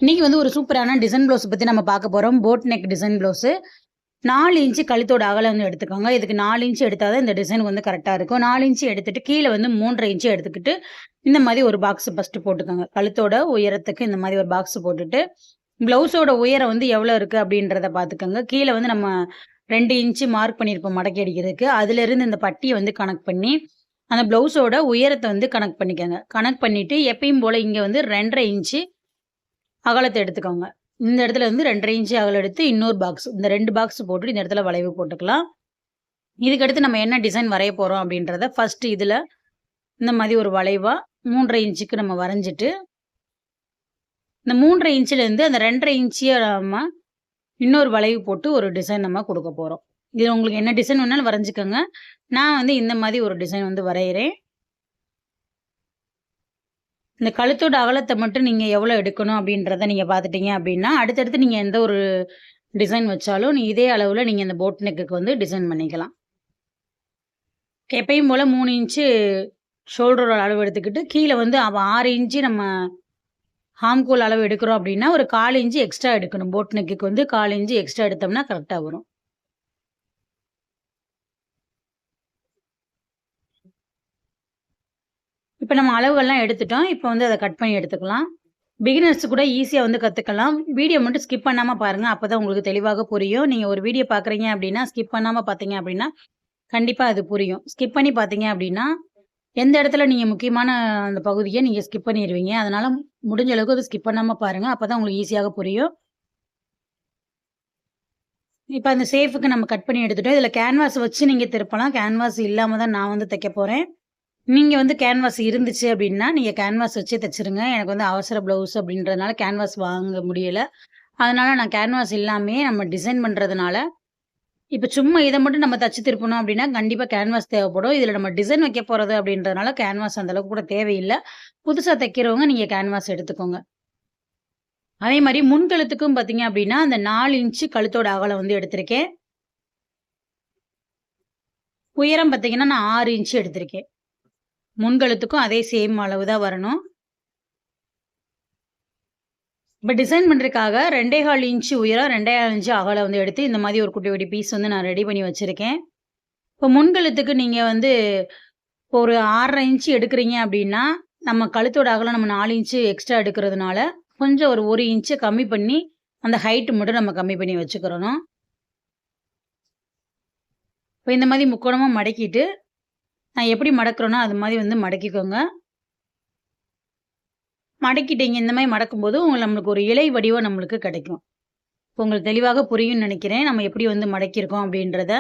இன்னைக்கு வந்து ஒரு சூப்பரான டிசைன் ப்ளவுஸ் பத்தி நம்ம பார்க்க போறோம். Boat neck design blouse. 4 inch கழுத்தோட அகலம் வந்து எடுத்துக்கோங்க. இதுக்கு 4 இன்ச் எடுத்தா தான் இந்த டிசைன் வந்து கரெக்ட்டா இருக்கும். 4 இன்ச் எடுத்துட்டு கீழ வந்து 3 1/2 இன்ச் எடுத்துக்கிட்டு, இந்த மாரி ஒரு பாக்ஸ் ஃபர்ஸ்ட் போட்டுக்கோங்க. கழுத்தோட உயரத்துக்கு இந்த மாரி ஒரு பாக்ஸ் போட்டுட்டு, ப்ளவுஸோட உயரம் வந்து எவ்வளோ இருக்கு அப்படின்றத பார்த்துக்கோங்க. கீழ வந்து நம்ம 2 இன்ச் மார்க் பண்ணியிருப்போம் மடக்கி அடிக்கிறதுக்கு. அதிலிருந்து இந்த பட்டிய வந்து கணக்கு பண்ணி, அந்த ப்ளவுஸோட உயரத்த வந்து கணக்கு பண்ணிக்கோங்க. கணக்கு பண்ணிட்டு எப்பயும் போல இங்க வந்து 2 1/2 இன்ச் அகலத்த எடுத்துக்கோங்க. இந்த இடத்துல வந்து 2 1/2 இன்ச் அகலம் எடுத்து இன்னொரு பாக்ஸ். இந்த 2 பாக்ஸ் போட்டுட்டு இந்த இடத்துல வளைவு போட்டுக்கலாம். இதுக்கடுத்து நம்ம என்ன டிசைன் வரைய போறோம் அப்படின்றத ஃபர்ஸ்ட் இதுல இந்த மாரி ஒரு வளைவா 3 1/2 இன்ச்சுக்கு நம்ம வரைஞ்சிட்டு, இந்த 3 1/2 இன்ச்லேருந்து அந்த 2 1/2 இன்ச்சிய நம்ம இன்னொரு வளைவு போட்டு ஒரு டிசைன் நம்ம குடுக்க போறோம். இதுல உங்களுக்கு என்ன டிசைன் வேணாலும் வரைஞ்சுக்கோங்க. நான் வந்து இந்த மாரி ஒரு டிசைன் வந்து வரையறேன். இந்த கழுத்தோட அகலத்த மட்டும் நீங்க எவ்வளோ எடுக்கணும் அப்படின்றத நீங்க பார்த்துட்டீங்க அப்படின்னா, அடுத்தடுத்து நீங்க எந்த ஒரு டிசைன் வச்சாலும், இதே அளவுல நீங்க இந்த போட் நெக்குக்கு வந்து டிசைன் பண்ணிக்கலாம். எப்பயும் போல 3 இன்ச்சு ஷோல்டரோட அளவு எடுத்துக்கிட்டு, கீழ வந்து 6 இன்ச்சு நம்ம ஹாம்கோல் அளவு எடுக்கிறோம் அப்படின்னா, ஒரு 1/4 இன்ச்சு எக்ஸ்ட்ரா எடுக்கணும். போட் நெக்குக்கு வந்து 1/4 இன்ச்சு எக்ஸ்ட்ரா எடுத்தோம்னா கரெக்ட்டா வரும். இப்ப நம்ம அளவுகள்லாம் எடுத்துட்டோம். இப்ப வந்து அத கட் பண்ணி எடுத்துக்கலாம். பிகினர்ஸ் கூட ஈஸியா வந்து கத்துக்கலாம். வீடியோ மட்டும் ஸ்கிப் பண்ணாம பாருங்க. அப்பதான் உங்களுக்கு தெளிவாக புரியும். நீங்க ஒரு வீடியோ பார்க்குறீங்க அப்படின்னா, ஸ்கிப் பண்ணாம பார்த்தீங்க அப்படின்னா, கண்டிப்பா அது புரியும். ஸ்கிப் பண்ணி பார்த்தீங்க அப்படின்னா, எந்த இடத்துல நீங்க முக்கியமான அந்த பகுதிய நீங்க ஸ்கிப் பண்ணிருவீங்க. அதனால முடிஞ்ச அளவுக்கு அத ஸ்கிப் பண்ணாம பாருங்க. அப்பதான் உங்களுக்கு ஈஸியாக புரியும். இப்ப அந்த சேஃப்க்கு நம்ம கட் பண்ணி எடுத்துட்டோம். இதுல கேன்வாஸ் வச்சு நீங்க திருப்பலாம். கேன்வாஸ் இல்லாம தான் நான் வந்து தைக்க போறேன். நீங்க வந்து கேன்வாஸ் இருந்துச்சு அப்படின்னா, நீங்க கேன்வாஸ் வச்சே தச்சுருங்க. எனக்கு வந்து அவசர ப்ளவுஸ் அப்படின்றதுனால கேன்வாஸ் வாங்க முடியல. அதனால நான் கேன்வாஸ் இல்லாமயே நம்ம டிசைன் பண்றதுனால, இப்ப சும்மா இத மட்டும் நம்ம தச்சு திருப்பணும் அப்படின்னா, கண்டிப்பா கேன்வாஸ் தேவைப்படும். இதுல நம்ம டிசைன் வைக்க போறது அப்படின்றதுனால கேன்வாஸ் அந்த அளவுக்கு கூட தேவையில்ல. புதுசா தைக்கிறவங்க நீங்க கேன்வாஸ் எடுத்துக்கோங்க. அதே மாரி முன்கழுத்துக்கும் பார்த்தீங்க அப்படின்னா, அந்த 4 இன்ச்சு கழுத்தோட அகலம் வந்து எடுத்திருக்கேன். உயரம் பார்த்தீங்கன்னா, நான் 6 இன்ச்சு எடுத்திருக்கேன். முன்கழுத்துக்கும் அதே சேம் அளவு தான் வரணும். இப்ப டிசைன் பண்றதுக்காக 2 1/4 இன்ச் உயரம், 2 1/2 இன்ச் அகலம் வந்து எடுத்து இந்த மாரி ஒரு குட்டி குட்டி பீஸ் வந்து நான் ரெடி பண்ணி வச்சிருக்கேன். இப்போ முன்கழுத்துக்கு நீங்க வந்து ஒரு 6 1/2 இன்ச் எடுக்குறீங்க அப்படின்னா, நம்ம கழுத்தோட அகலம் நம்ம 4 இன்ச் எக்ஸ்ட்ரா எடுக்கிறதுனால, கொஞ்சம் ஒரு 1 இன்ச் கம்மி பண்ணி, அந்த ஹைட் மட்டும் நம்ம கம்மி பண்ணி வச்சுக்கிறணும். இப்போ இந்த மாரி முக்கோணமா மடக்கிட்டு, நான் எப்படி மடக்குறேனோ அது மாரி வந்து மடக்கிக்கோங்க. மடக்கிட்டீங்க இந்த மாரி மடக்கும்போது, நம்மளுக்கு ஒரு இலை வடிவம் நம்மளுக்கு கிடைக்கும். இப்போ உங்களுக்கு தெளிவாக புரியும்னு நெனைக்கிறேன். நம்ம எப்படி வந்து மடக்கியிருக்கோம் அப்படின்றத.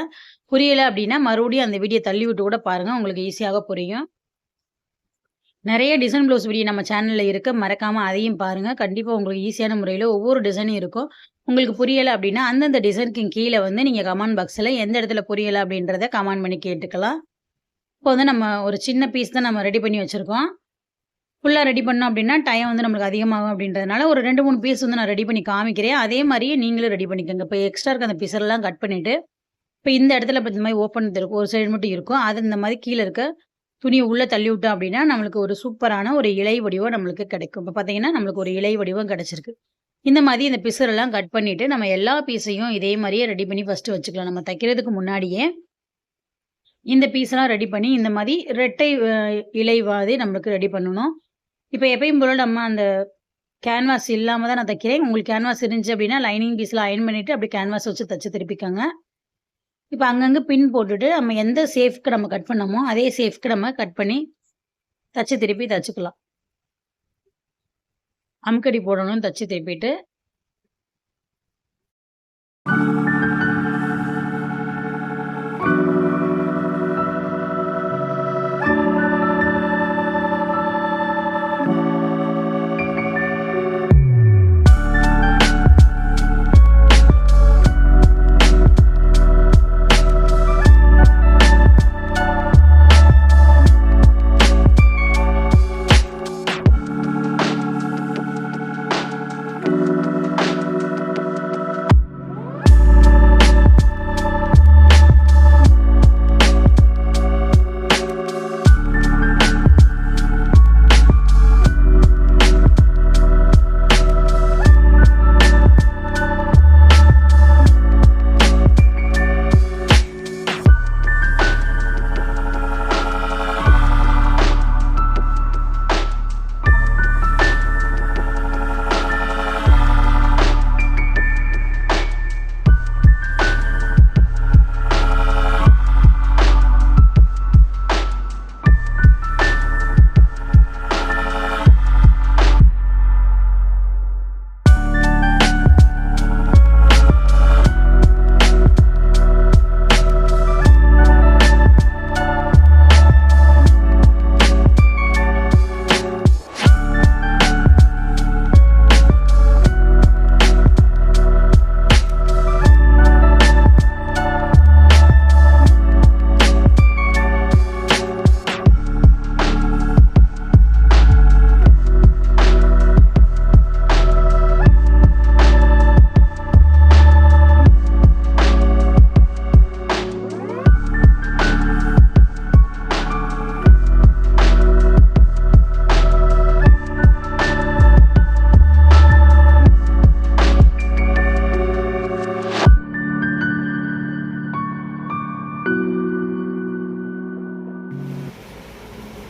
புரியல அப்படின்னா, மறுபடியும் அந்த வீடியோ தள்ளி விட்டு கூட பாருங்க. உங்களுக்கு ஈஸியாக புரியும். நெறைய டிசைன் ப்ளவுஸ் வீடியோ நம்ம சேனல்ல இருக்கு. மறக்காம அதையும் பாருங்க. கண்டிப்பா உங்களுக்கு ஈஸியான முறையில ஒவ்வொரு டிசைனும் இருக்கும். உங்களுக்கு புரியல அப்படின்னா, அந்தந்த டிசைனுக்கு கீழ வந்து நீங்க கமெண்ட் பாக்ஸ்ல எந்த இடத்துல புரியல அப்படின்றத கமெண்ட் பண்ணி கேட்டுக்கலாம். இப்போ வந்து நம்ம ஒரு சின்ன பீஸ் தான் நம்ம ரெடி பண்ணி வச்சிருக்கோம். ஃபுல்லா ரெடி பண்ணோம் அப்படின்னா, டைம் வந்து நம்மளுக்கு அதிகமாகும் அப்படின்றதுனால, ஒரு 2, 3 பீஸ் வந்து நான் ரெடி பண்ணி காமிக்கிறேன். அதே மாரியே நீங்களும் ரெடி பண்ணிக்கோங்க. இப்போ எக்ஸ்ட்ரா இருக்க அந்த பீஸெல்லாம் கட் பண்ணிட்டு, இப்ப இந்த இடத்துல இப்ப இந்த மாரி ஓப்பன் இருக்கும். ஒரு சைடு மட்டும் இருக்கும். அது இந்த மாரி கீழ இருக்க துணிய உள்ள தள்ளி விட்டோம் அப்படின்னா, நம்மளுக்கு ஒரு சூப்பரான ஒரு இலை வடிவம் நம்மளுக்கு கிடைக்கும். இப்ப பார்த்தீங்கன்னா, நம்மளுக்கு ஒரு இலை வடிவம் கிடைச்சிருக்கு. இந்த மாரி இந்த பிசுறெல்லாம் கட் பண்ணிட்டு, நம்ம எல்லா பீஸையும் இதே மாரியே ரெடி பண்ணி ஃபர்ஸ்ட்டு வச்சுக்கலாம். நம்ம தைக்கிறதுக்கு முன்னாடியே, இந்த பீஸ்லாம் ரெடி பண்ணி இந்த மாரி ரெட்டை இலை மாதிரி நம்மளுக்கு ரெடி பண்ணணும். இப்ப எப்பயும் போல நம்ம அந்த கேன்வாஸ் இல்லாம தான் நான் தைக்கிறேன். உங்களுக்கு கேன்வாஸ் இருந்துச்சு அப்படின்னா, லைனிங் பீஸ்ல அயர்ன் பண்ணிட்டு, அப்படியே கேன்வாஸ் வச்சு தச்சு திருப்பிக்கோங்க. இப்ப அங்கங்க பின் போட்டுட்டு, நம்ம எந்த ஷேப்க்கு நம்ம கட் பண்ணோமோ, அதே ஷேப்க்கு நம்ம கட் பண்ணி தச்சு திருப்பி தச்சுக்கலாம். அமுக்கடி போடணும் தச்சு திருப்பிட்டு.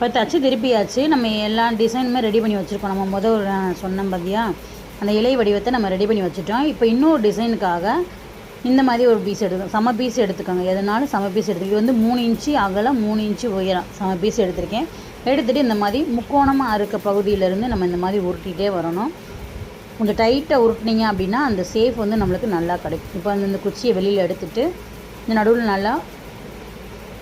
இப்போ தச்சு திருப்பியாச்சு. நம்ம எல்லா டிசைனுமே ரெடி பண்ணி வச்சுருக்கோம். நம்ம சொன்னோம் பார்த்தியா, அந்த இலை வடிவத்தை நம்ம ரெடி பண்ணி வச்சுட்டோம். இப்போ இன்னொரு டிசைனுக்காக இந்த மாதிரி ஒரு பீஸ் எடுக்கணும். சம பீஸ் எடுத்துக்கோங்க. எதனாலும் சம பீஸ் எடுத்துக்கோங்க. இது வந்து 3 இன்ச்சு அகலம், 3 இன்ச்சு உயரம் சம பீஸ் எடுத்திருக்கேன். எடுத்துகிட்டு இந்த மாதிரி முக்கோணமாக இருக்க பகுதியிலேருந்து நம்ம இந்த மாதிரி உருட்டிகிட்டே வரணும். கொஞ்சம் டைட்டாக உருட்டினீங்க அப்படின்னா அந்த சேஃப் வந்து நம்மளுக்கு நல்லா கிடைக்கும். இப்போ இந்த குச்சியை வெளியில் எடுத்துகிட்டு இந்த நடுவில் நல்லா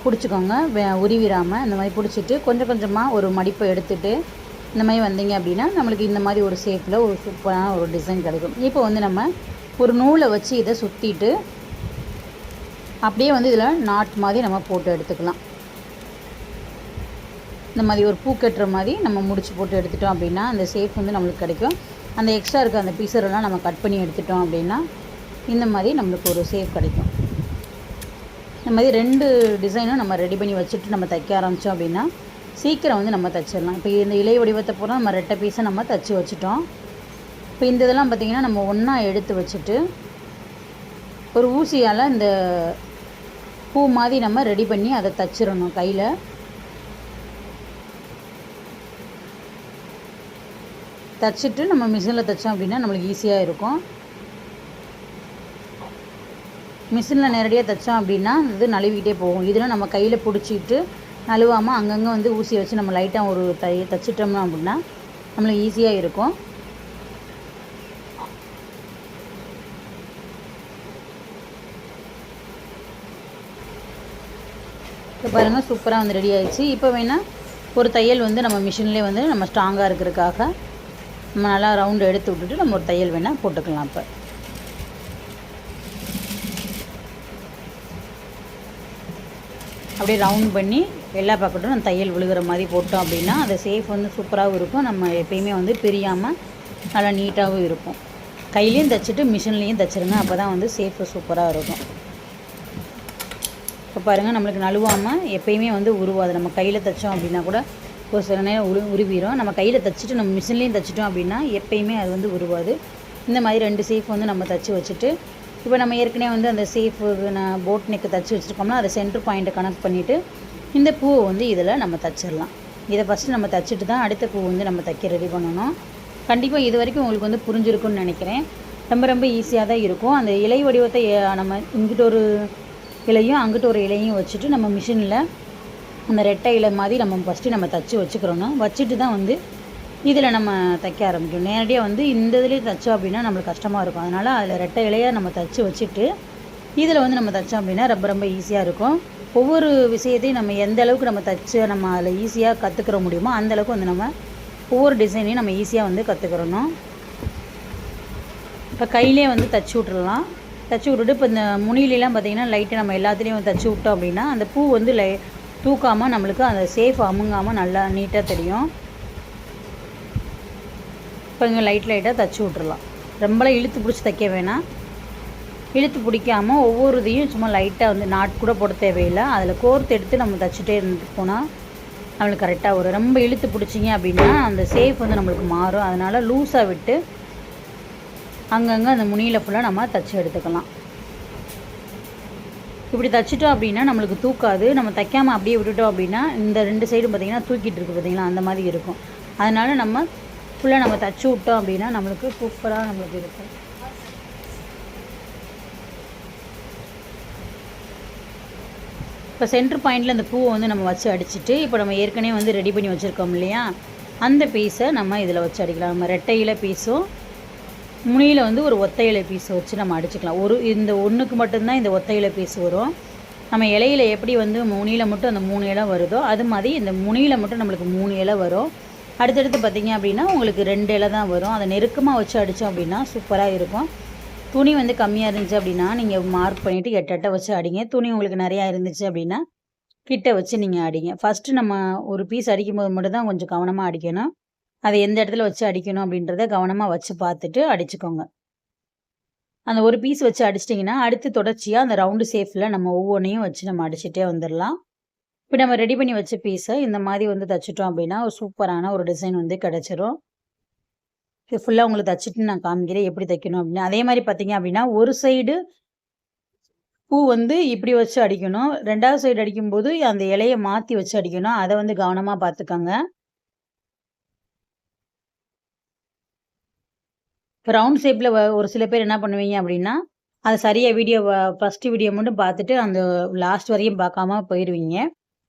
பிடிச்சிக்கோங்க. உருவிடாமல் இந்த மாதிரி பிடிச்சிட்டு கொஞ்சம் கொஞ்சமாக ஒரு மடிப்பை எடுத்துகிட்டு இந்த மாதிரி வந்தீங்க அப்படின்னா நம்மளுக்கு இந்த மாதிரி ஒரு ஷேப்பில் ஒரு சூப்பரான ஒரு டிசைன் கிடைக்கும். இப்போ வந்து நம்ம ஒரு நூலை வச்சு இதை சுற்றிட்டு அப்படியே வந்து இதில் நாட் மாதிரி நம்ம போட்டு எடுத்துக்கலாம். இந்த மாதிரி ஒரு பூ கட்டுற மாதிரி நம்ம முடிச்சு போட்டு எடுத்துட்டோம் அப்படின்னா அந்த ஷேப் வந்து நம்மளுக்கு கிடைக்கும். அந்த எக்ஸ்ட்ரா இருக்க அந்த பீஸரெல்லாம் நம்ம கட் பண்ணி எடுத்துட்டோம் அப்படின்னா இந்த மாதிரி நம்மளுக்கு ஒரு ஷேப் கிடைக்கும். இந்த மாதிரி 2 டிசைனும் நம்ம ரெடி பண்ணி வச்சுட்டு நம்ம தைக்க ஆரம்பித்தோம் அப்படின்னா சீக்கிரம் வந்து நம்ம தைச்சிடலாம். இப்போ இந்த இலை வடிவத்தை பூரா நம்ம ரெட்டை பீஸை நம்ம தைச்சி வச்சுட்டோம். இப்போ இந்த இதெல்லாம் பார்த்திங்கன்னா நம்ம ஒன்றா எடுத்து வச்சுட்டு ஒரு ஊசியால் இந்த பூ மாதிரி நம்ம ரெடி பண்ணி அதை தைச்சிடணும். கையில் தைச்சிட்டு நம்ம மிஷினில் தைச்சோம் அப்படின்னா நம்மளுக்கு ஈஸியாக இருக்கும். மிஷினில் நேரடியாக தைச்சோம் அப்படின்னா இது நழுவிக்கிட்டே போகும். இதில் நம்ம கையில் பிடிச்சிட்டு நழுவாமல் அங்கங்கே வந்து ஊசியை வச்சு நம்ம லைட்டாக ஒரு தைச்சிட்டோம்னா அப்படின்னா நம்மளுக்கு ஈஸியாக இருக்கும். இப்போ பாருங்கள் சூப்பராக வந்து ரெடி ஆகிடுச்சு. இப்போ வேணால் ஒரு தையல் வந்து நம்ம மிஷின்லேயே வந்து நம்ம ஸ்ட்ராங்காக இருக்கிறதுக்காக நம்ம நல்லா ரவுண்டு எடுத்து விட்டுட்டு நம்ம ஒரு தையல் வேணால் போட்டுக்கலாம். இப்போ அப்படியே ரவுண்ட் பண்ணி எல்லா பக்கட்டும் நம்ம தையல் விழுகிற மாதிரி போட்டோம் அப்படின்னா அந்த சேஃப் வந்து சூப்பராகவும் இருக்கும். நம்ம எப்பயுமே வந்து பிரியாமல் நல்லா நீட்டாகவும் இருக்கும். கையிலையும் தைச்சிட்டு மிஷின்லேயும் தைச்சிருங்க. அப்போ தான் வந்து சேஃபு சூப்பராக இருக்கும். இப்போ பாருங்கள் நம்மளுக்கு நழுவாமல் எப்பயுமே வந்து உருவாது. நம்ம கையில் தைச்சோம் அப்படின்னா கூட ஒரு சில நேரம் உருவிடும். நம்ம கையில் தைச்சிட்டு நம்ம மிஷின்லேயும் தைச்சிட்டோம் அப்படின்னா எப்பயுமே அது வந்து உருவாது. இந்த மாதிரி 2 சேஃப் வந்து நம்ம தைச்சி வச்சுட்டு இப்போ நம்ம ஏற்கனவே வந்து அந்த சேஃபு நான் போட் நெக்கு தைச்சி வச்சுருக்கோம்னா அதை சென்ட்ரு பாயிண்ட்டை கனெக்ட் பண்ணிவிட்டு இந்த பூவை வந்து இதில் நம்ம தைச்சிடலாம். இதை ஃபஸ்ட்டு நம்ம தைச்சிட்டு தான் அடுத்த பூ வந்து நம்ம தைக்க ரெடி பண்ணணும். கண்டிப்பாக இது வரைக்கும் உங்களுக்கு வந்து புரிஞ்சிருக்குன்னு நினைக்கிறேன். ரொம்ப ரொம்ப ஈஸியாக தான் இருக்கும். அந்த இலை வடிவத்தை நம்ம இங்கிட்ட ஒரு இலையும் அங்கிட்ட ஒரு இலையும் வச்சுட்டு நம்ம மிஷினில் அந்த ரெட்டை இலை மாதிரி நம்ம ஃபஸ்ட்டு நம்ம தைச்சி வச்சுக்கிறோன்னா வச்சுட்டு தான் வந்து இதில் நம்ம தைக்க ஆரம்பிக்கும். நேரடியாக வந்து இந்த இதுலேயே தைச்சோம் அப்படின்னா நம்மளுக்கு கஷ்டமாக இருக்கும். அதனால் அதில் ரெட்டை இலையாக நம்ம தைச்சி வச்சுட்டு இதில் வந்து நம்ம தைச்சோம் அப்படின்னா ரொம்ப ரொம்ப ஈஸியாக இருக்கும். ஒவ்வொரு விஷயத்தையும் நம்ம எந்த அளவுக்கு நம்ம தைச்சி நம்ம அதில் ஈஸியாக கற்றுக்கிற முடியுமோ அந்தளவுக்கு வந்து நம்ம ஒவ்வொரு டிசைனையும் நம்ம ஈஸியாக வந்து கற்றுக்கிறணும். இப்போ கையிலே வந்து தைச்சி விட்றலாம். தைச்சி விட்டுட்டு இப்போ இந்த முனிலெலாம் பார்த்திங்கன்னா லைட்டாக நம்ம எல்லாத்துலேயும் தைச்சி விட்டோம் அப்படின்னா அந்த பூ வந்து தூக்காமல் நம்மளுக்கு அந்த சேஃப் அமுங்காமல் நல்லா நீட்டாக தெரியும். இப்போ இங்கே லைட்டாக தைச்சி விட்றலாம். ரொம்பலாம் இழுத்து பிடிச்சி தைக்க வேணாம். இழுத்து பிடிக்காமல் ஒவ்வொரு இதையும் சும்மா லைட்டாக வந்து நாட் கூட போட தேவையில்லை. அதில் கோர்த்து எடுத்து நம்ம தைச்சிட்டே இருந்துட்டு போனால் நம்மளுக்கு கரெக்டாக வரும். ரொம்ப இழுத்து பிடிச்சிங்க அப்படின்னா அந்த சேஃப் வந்து நம்மளுக்கு மாறும். அதனால் லூஸாக விட்டு அங்கங்கே அந்த முனியில் ஃபுல்லாக நம்ம தைச்சி எடுத்துக்கலாம். இப்படி தைச்சிட்டோம் அப்படின்னா நம்மளுக்கு தூக்காது. நம்ம தைக்காமல் அப்படியே விட்டுட்டோம் அப்படின்னா இந்த 2 சைடும் பார்த்திங்கன்னா தூக்கிட்டு இருக்குது பார்த்திங்களா, அந்த மாதிரி இருக்கும். அதனால் நம்ம ஃபுல்லாக நம்ம தைச்சி விட்டோம் அப்படின்னா நம்மளுக்கு சூப்பராக நம்மளுக்கு இருக்கும். இப்போ சென்டர் பாயிண்டில் அந்த பூவை வந்து நம்ம வச்சு அடிச்சுட்டு இப்போ நம்ம ஏற்கனவே வந்து ரெடி பண்ணி வச்சுருக்கோம் இல்லையா, அந்த பீஸை நம்ம இதில் வச்சு அடிக்கலாம். நம்ம ரெட்டை இலை பீஸும் முனியில் வந்து ஒரு ஒத்தை இலை பீஸை வச்சு நம்ம அடிச்சுக்கலாம். இந்த ஒன்றுக்கு மட்டும்தான் இந்த ஒத்தை இலை பீஸ் வரும். நம்ம இலையில் எப்படி வந்து முனியில் மட்டும் அந்த 3 இலை வருதோ அது மாதிரி இந்த முனியில் மட்டும் நம்மளுக்கு 3 இலை வரும். அடுத்தடுத்து பார்த்திங்க அப்படின்னா உங்களுக்கு 2 இலை தான் வரும். அதை நெருக்கமாக வச்சு அடித்தோம் அப்படின்னா சூப்பராக இருக்கும். துணி வந்து கம்மியாக இருந்துச்சு அப்படின்னா நீங்கள் மார்க் பண்ணிவிட்டு 8 வச்சு அடிங்க. துணி உங்களுக்கு நிறையா இருந்துச்சு அப்படின்னா கிட்ட வச்சு நீங்கள் அடிங்க. ஃபஸ்ட்டு நம்ம ஒரு பீஸ் அடிக்கும்போது மட்டும் தான் கொஞ்சம் கவனமாக அடிக்கணும். அதை எந்த இடத்துல வச்சு அடிக்கணும் அப்படின்றத கவனமாக வச்சு பார்த்துட்டு அடிச்சுக்கோங்க. அந்த ஒரு பீஸ் வச்சு அடிச்சிட்டிங்கன்னா அடுத்து தொடர்ச்சியாக அந்த ரவுண்டு ஷேப்பில் நம்ம ஒவ்வொன்றையும் வச்சு நம்ம அடிச்சுட்டே வந்துடலாம். இப்போ நம்ம ரெடி பண்ணி வச்ச பீஸை இந்த மாதிரி வந்து தைச்சிட்டோம் அப்படின்னா ஒரு சூப்பரான ஒரு டிசைன் வந்து கிடச்சிரும். இது ஃபுல்லாக உங்களுக்கு தைச்சிட்டு நான் காமிக்கிறேன் எப்படி தைக்கணும் அப்படின்னு. அதே மாதிரி பார்த்தீங்க அப்படின்னா ஒரு சைடு பூ வந்து இப்படி வச்சு அடிக்கணும். 2வது சைடு அடிக்கும்போது அந்த இலைய மாத்தி வச்சு அடிக்கணும். அத வந்து கவனமா பார்த்துக்கங்க. ரவுண்ட் ஷேப்ல ஒரு சில பேர் என்ன பண்ணுவீங்க அப்படின்னா, அத சரியா ஃபர்ஸ்ட் வீடியோ மட்டும் பார்த்துட்டு, அந்த லாஸ்ட் வரையும் பார்க்காம போயிருவீங்க.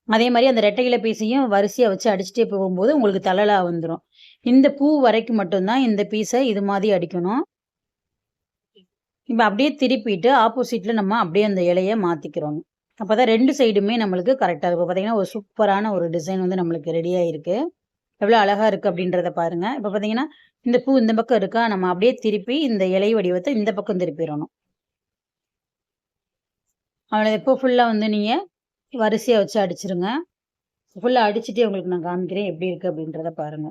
அதே மாரி அந்த ரெட்டை இலை பீஸையும் வரிசையா வச்சு அடிச்சுட்டே போகும்போது உங்களுக்கு தழலா வந்துரும். இந்த பூ வரைக்கும் மட்டும் தான் இந்த பீஸ இது மாதிரி அடிக்கணும். இப்ப அப்படியே திருப்பிட்டு ஆப்போசிட்ல நம்ம அப்படியே அந்த இலைய மாத்திக்கிறோம். அப்பதான் 2 சைடுமே நம்மளுக்கு கரெக்ட்டா இருக்கும். பார்த்தீங்கன்னா, ஒரு சூப்பரான ஒரு டிசைன் வந்து நம்மளுக்கு ரெடி ஆயிருக்கு. எவ்வளோ அழகா இருக்கு அப்படின்றத பாருங்க. இப்ப பார்த்தீங்கன்னா, இந்த பூ இந்த பக்கம் இருக்கா, நம்ம அப்படியே திருப்பி இந்த இலை வடிவத்த இந்த பக்கம் திருப்பிறணும். அவ்வளோ இப்போ ஃபுல்லா வந்து நீங்க வரிசையா வச்சு அடிச்சுருங்க. ஃபுல்லா அடிச்சுட்டே உங்களுக்கு நான் காமிக்கிறேன் எப்படி இருக்கு அப்படின்றத பாருங்க.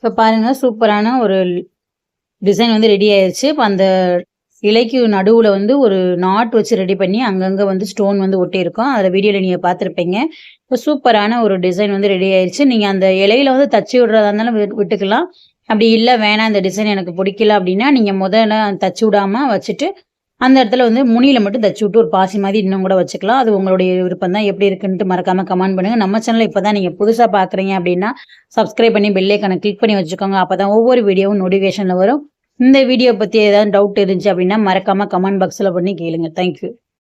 இப்ப பாருங்க சூப்பரான ஒரு டிசைன் வந்து ரெடி ஆயிருச்சு. இப்ப அந்த இலைக்கு நடுவுல வந்து ஒரு நாட் வச்சு ரெடி பண்ணி அங்கங்க வந்து ஸ்டோன் வந்து ஒட்டியிருக்கும். அதுல வீடியோல நீங்க பார்த்துருப்பீங்க. இப்ப சூப்பரான ஒரு டிசைன் வந்து ரெடி ஆயிருச்சு. நீங்க அந்த இலையில வந்து தச்சு விடுறதா இருந்தாலும் விட்டுக்கலாம். அப்படி இல்ல வேணாம் இந்த டிசைன் எனக்கு பிடிக்கல அப்படின்னா, நீங்க முதல்ல தச்சு விடாம வச்சுட்டு, அந்த இடத்துல வந்து முனியில மட்டும் தச்சு விட்டு ஒரு பாசி மாதிரி இன்னும் கூட வச்சுக்கலாம். அது உங்களுடைய விருப்பம் தான். எப்படி இருக்குன்ட்டு மறக்காம கமெண்ட் பண்ணுங்க. நம்ம சேனல இப்பதான் நீங்க புதுசா பார்க்குறீங்க அப்படின்னா, சப்ஸ்கிரைப் பண்ணி பெல் ஐகான கிளிக் பண்ணி வச்சுக்கோங்க. அப்பதான் ஒவ்வொரு வீடியோவும் நோட்டிஃபிகேஷன்ல வரும். இந்த வீடியோ பத்தி ஏதாவது டவுட் இருந்துச்சு அப்படின்னா, மறக்காம கமெண்ட் பாக்ஸ்ல பண்ணி கேளுங்க. Thank you.